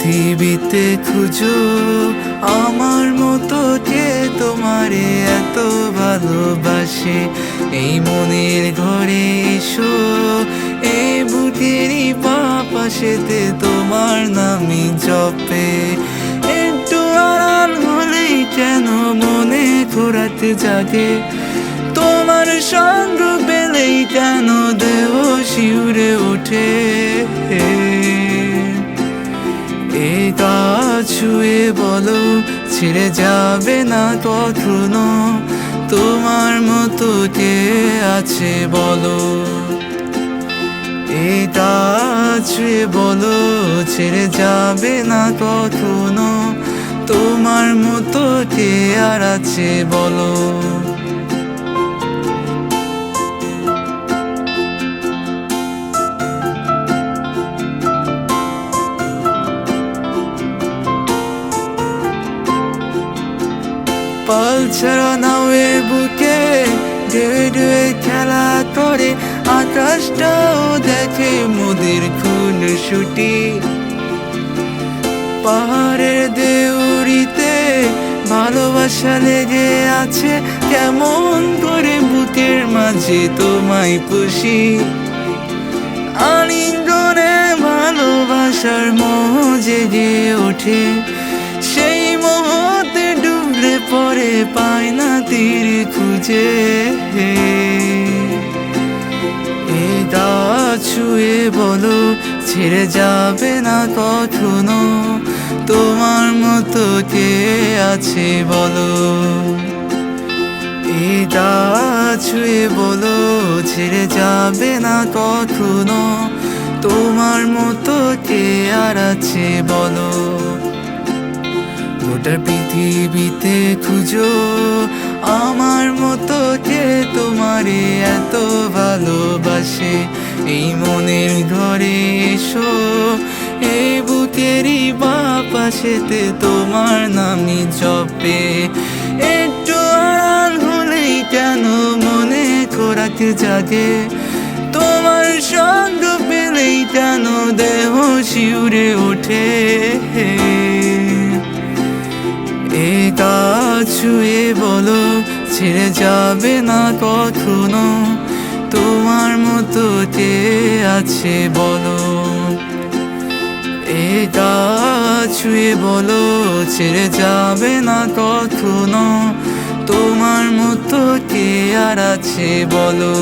পৃথিবীতে খুঁজো আমার মতো কে তোমারে এত ভালোবাসে। এই মনের ঘরে এসো, এই বুকেরই পাশেতে তোমার নামই জপে। একটু আড়াল হলেই কেন মনে খোরাতে জাগে, তোমার সঙ্গ পেলেই কেন দেহ শিউরে ওঠে। এই কাজ ছুঁয়ে বলো ছেড়ে যাবে না কখনো, তোমার মতো কে আছে বলো। এই কাজ ছুঁয়ে বলো ছেড়ে যাবে না কখনো, তোমার মতো কে আর আছে বলো। পাল ছাড়া নাওয়ের বুকে ঢেউয়ে ঢেউয়ে খেলা করে, আকাশটাও দেখে মোদের খুন ছুটি। পাহাড়ের দেউরিতে ভালোবাসা লেগে আছে, কেমন করে বুকের মাঝে তোমায় পুষি। আলিঙ্গনে ভালোবাসার মোহ জেগে ওঠে, সেই মোহতে ডুবলে পরে পায় না তীর খুঁজে। এই গাছ ছুঁয়ে বলো ছেড়ে যাবে না কখনো, তোমার মতো কে আছে বলো। এই গাছ ছুঁয়ে বলো ছেড়ে যাবে না কখনো, তোমার মতো কে আর আছে বলো। গোটা পৃথিবীতে খুঁজো আমার মতো কে তোমারে এত ভালোবাসে। এই মনের ঘরে এসো, এই বুকেরই পাশেতে তোমার নামই জপে। একটু আড়াল হলেই কেন মনে খোরাক জাগে, তোমার সঙ্গ পেলেই কেন দেহ শিউরে ওঠে। এই কাজ ছুঁয়ে বলো ছেড়ে যাবে না কখনো, তোমার মতো কে আছে বলো। এই কাজ ছুঁয়ে বলো ছেড়ে যাবে না কখনো, তোমার মতো কে আর আছে বলো।